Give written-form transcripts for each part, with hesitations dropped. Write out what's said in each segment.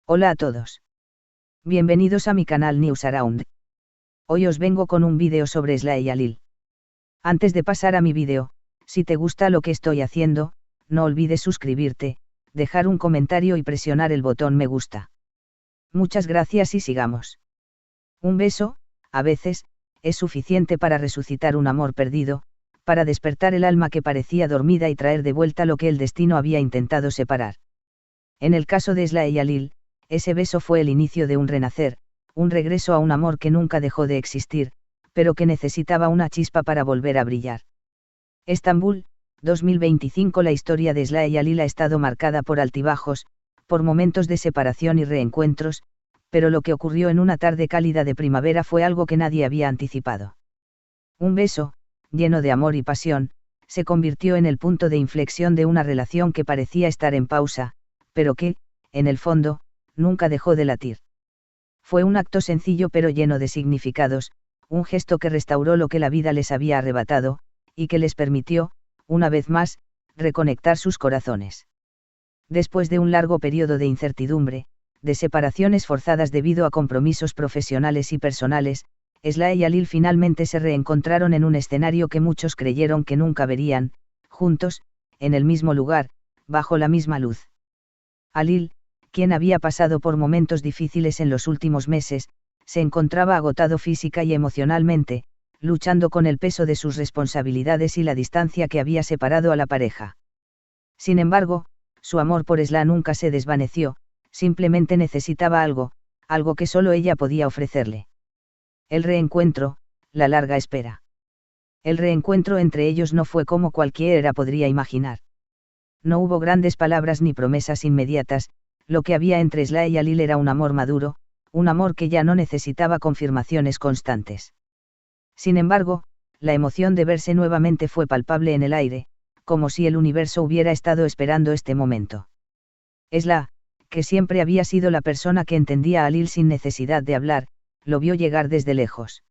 Hola a todos. Bienvenidos a mi canal News Around. Hoy os vengo con un vídeo sobre Sla y Alil. Antes de pasar a mi vídeo, si te gusta lo que estoy haciendo, no olvides suscribirte, dejar un comentario y presionar el botón me gusta. Muchas gracias y sigamos. Un beso, a veces, es suficiente para resucitar un amor perdido, para despertar el alma que parecía dormida y traer de vuelta lo que el destino había intentado separar. En el caso de Sla y Alil, ese beso fue el inicio de un renacer, un regreso a un amor que nunca dejó de existir, pero que necesitaba una chispa para volver a brillar. Estambul, 2025. La historia de Sla y Alil ha estado marcada por altibajos, por momentos de separación y reencuentros, pero lo que ocurrió en una tarde cálida de primavera fue algo que nadie había anticipado. Un beso, lleno de amor y pasión, se convirtió en el punto de inflexión de una relación que parecía estar en pausa, pero que, en el fondo, nunca dejó de latir. Fue un acto sencillo pero lleno de significados, un gesto que restauró lo que la vida les había arrebatado, y que les permitió, una vez más, reconectar sus corazones. Después de un largo periodo de incertidumbre, de separaciones forzadas debido a compromisos profesionales y personales, Sla y Alil finalmente se reencontraron en un escenario que muchos creyeron que nunca verían, juntos, en el mismo lugar, bajo la misma luz. Alil, quien había pasado por momentos difíciles en los últimos meses, se encontraba agotado física y emocionalmente, luchando con el peso de sus responsabilidades y la distancia que había separado a la pareja. Sin embargo, su amor por Sla nunca se desvaneció, simplemente necesitaba algo que solo ella podía ofrecerle. El reencuentro, la larga espera. El reencuentro entre ellos no fue como cualquiera podría imaginar. No hubo grandes palabras ni promesas inmediatas. Lo que había entre Sla y Alil era un amor maduro, un amor que ya no necesitaba confirmaciones constantes. Sin embargo, la emoción de verse nuevamente fue palpable en el aire, como si el universo hubiera estado esperando este momento. Sla, que siempre había sido la persona que entendía a Alil sin necesidad de hablar, lo vio llegar desde lejos.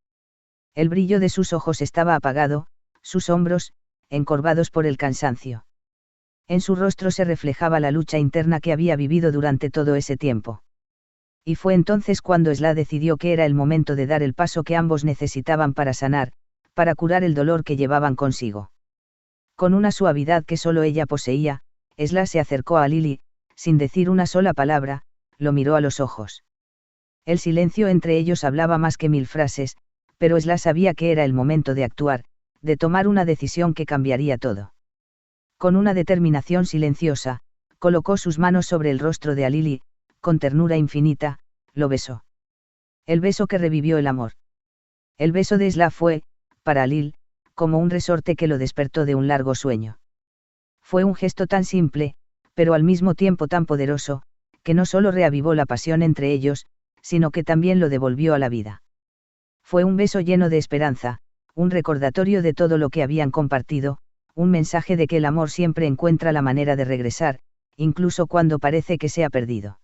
El brillo de sus ojos estaba apagado, sus hombros, encorvados por el cansancio. En su rostro se reflejaba la lucha interna que había vivido durante todo ese tiempo. Y fue entonces cuando Sla decidió que era el momento de dar el paso que ambos necesitaban para sanar, para curar el dolor que llevaban consigo. Con una suavidad que solo ella poseía, Sla se acercó a Alil y, sin decir una sola palabra, lo miró a los ojos. El silencio entre ellos hablaba más que 1000 frases, pero Sla sabía que era el momento de actuar, de tomar una decisión que cambiaría todo. Con una determinación silenciosa, colocó sus manos sobre el rostro de Alil y, con ternura infinita, lo besó. El beso que revivió el amor. El beso de Sla fue, para Alil, como un resorte que lo despertó de un largo sueño. Fue un gesto tan simple, pero al mismo tiempo tan poderoso, que no solo reavivó la pasión entre ellos, sino que también lo devolvió a la vida. Fue un beso lleno de esperanza, un recordatorio de todo lo que habían compartido, un mensaje de que el amor siempre encuentra la manera de regresar, incluso cuando parece que se ha perdido.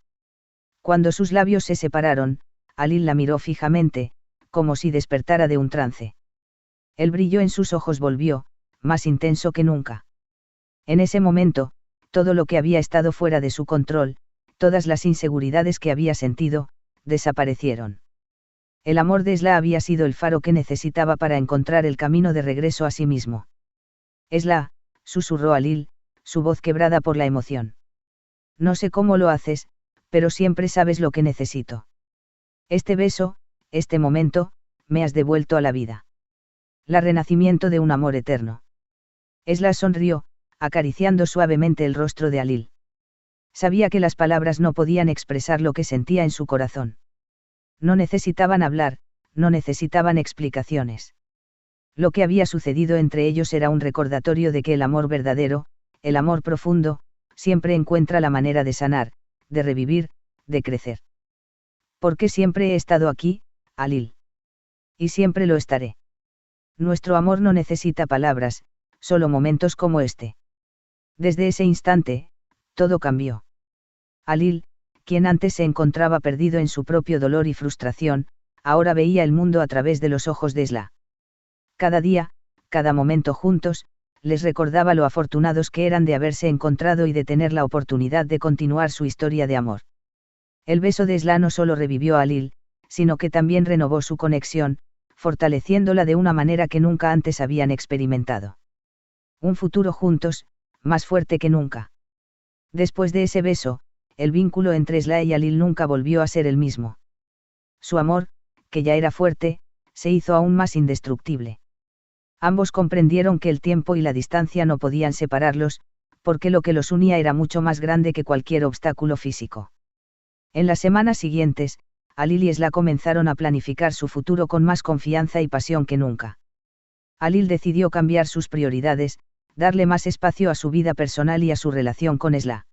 Cuando sus labios se separaron, Alil la miró fijamente, como si despertara de un trance. El brillo en sus ojos volvió, más intenso que nunca. En ese momento, todo lo que había estado fuera de su control, todas las inseguridades que había sentido, desaparecieron. El amor de Sla había sido el faro que necesitaba para encontrar el camino de regreso a sí mismo. Sla, susurró Alil, su voz quebrada por la emoción. No sé cómo lo haces, pero siempre sabes lo que necesito. Este beso, este momento, me has devuelto a la vida. La renacimiento de un amor eterno. Sla sonrió, acariciando suavemente el rostro de Alil. Sabía que las palabras no podían expresar lo que sentía en su corazón. No necesitaban hablar, no necesitaban explicaciones. Lo que había sucedido entre ellos era un recordatorio de que el amor verdadero, el amor profundo, siempre encuentra la manera de sanar, de revivir, de crecer. Porque siempre he estado aquí, Alil. Y siempre lo estaré. Nuestro amor no necesita palabras, solo momentos como este. Desde ese instante, todo cambió. Alil, quien antes se encontraba perdido en su propio dolor y frustración, ahora veía el mundo a través de los ojos de Sla. Cada día, cada momento juntos, les recordaba lo afortunados que eran de haberse encontrado y de tener la oportunidad de continuar su historia de amor. El beso de Esla no solo revivió a Lil, sino que también renovó su conexión, fortaleciéndola de una manera que nunca antes habían experimentado. Un futuro juntos, más fuerte que nunca. Después de ese beso, el vínculo entre Esla y Alil nunca volvió a ser el mismo. Su amor, que ya era fuerte, se hizo aún más indestructible. Ambos comprendieron que el tiempo y la distancia no podían separarlos, porque lo que los unía era mucho más grande que cualquier obstáculo físico. En las semanas siguientes, Alil y Esla comenzaron a planificar su futuro con más confianza y pasión que nunca. Alil decidió cambiar sus prioridades, darle más espacio a su vida personal y a su relación con Esla.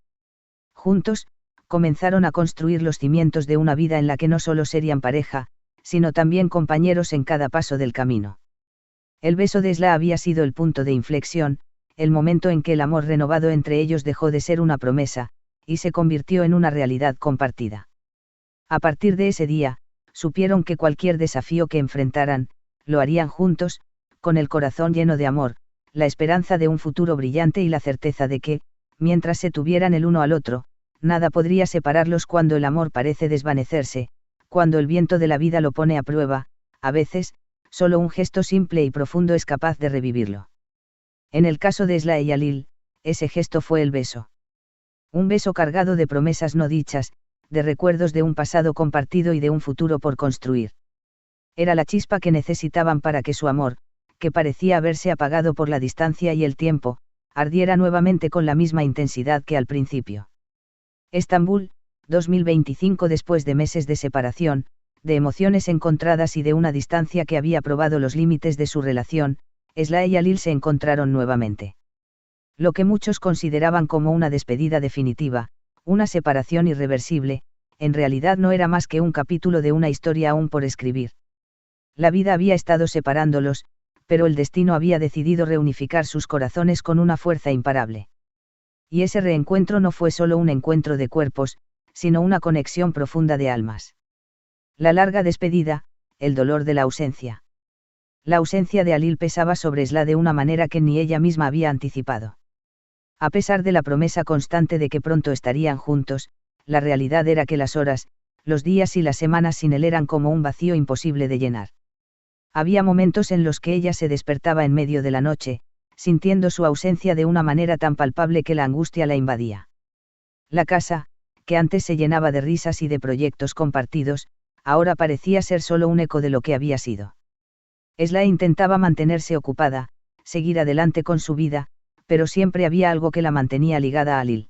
Juntos, comenzaron a construir los cimientos de una vida en la que no solo serían pareja, sino también compañeros en cada paso del camino. El beso de Esla había sido el punto de inflexión, el momento en que el amor renovado entre ellos dejó de ser una promesa, y se convirtió en una realidad compartida. A partir de ese día, supieron que cualquier desafío que enfrentaran, lo harían juntos, con el corazón lleno de amor, la esperanza de un futuro brillante y la certeza de que, mientras se tuvieran el uno al otro, nada podría separarlos cuando el amor parece desvanecerse, cuando el viento de la vida lo pone a prueba, a veces, solo un gesto simple y profundo es capaz de revivirlo. En el caso de Esla y Alil, ese gesto fue el beso. Un beso cargado de promesas no dichas, de recuerdos de un pasado compartido y de un futuro por construir. Era la chispa que necesitaban para que su amor, que parecía haberse apagado por la distancia y el tiempo, ardiera nuevamente con la misma intensidad que al principio. Estambul, 2025. Después de meses de separación, de emociones encontradas y de una distancia que había probado los límites de su relación, Esla y Alil se encontraron nuevamente. Lo que muchos consideraban como una despedida definitiva, una separación irreversible, en realidad no era más que un capítulo de una historia aún por escribir. La vida había estado separándolos, pero el destino había decidido reunificar sus corazones con una fuerza imparable. Y ese reencuentro no fue solo un encuentro de cuerpos, sino una conexión profunda de almas. La larga despedida, el dolor de la ausencia. La ausencia de Alil pesaba sobre Esla de una manera que ni ella misma había anticipado. A pesar de la promesa constante de que pronto estarían juntos, la realidad era que las horas, los días y las semanas sin él eran como un vacío imposible de llenar. Había momentos en los que ella se despertaba en medio de la noche, sintiendo su ausencia de una manera tan palpable que la angustia la invadía. La casa, que antes se llenaba de risas y de proyectos compartidos, ahora parecía ser solo un eco de lo que había sido. Esla intentaba mantenerse ocupada, seguir adelante con su vida, pero siempre había algo que la mantenía ligada a Alil.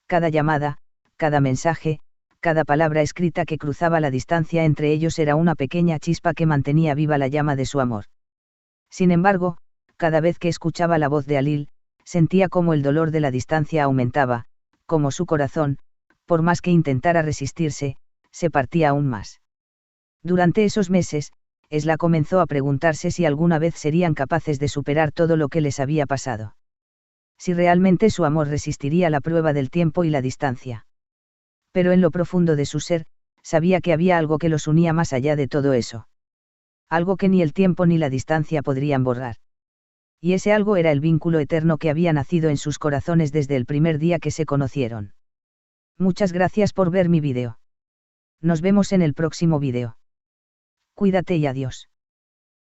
Cada llamada, cada mensaje, cada palabra escrita que cruzaba la distancia entre ellos era una pequeña chispa que mantenía viva la llama de su amor. Sin embargo, cada vez que escuchaba la voz de Alil, sentía como el dolor de la distancia aumentaba, como su corazón, por más que intentara resistirse, se partía aún más. Durante esos meses, Esla comenzó a preguntarse si alguna vez serían capaces de superar todo lo que les había pasado. Si realmente su amor resistiría la prueba del tiempo y la distancia. Pero en lo profundo de su ser, sabía que había algo que los unía más allá de todo eso. Algo que ni el tiempo ni la distancia podrían borrar. Y ese algo era el vínculo eterno que había nacido en sus corazones desde el primer día que se conocieron. Muchas gracias por ver mi vídeo. Nos vemos en el próximo vídeo. Cuídate y adiós.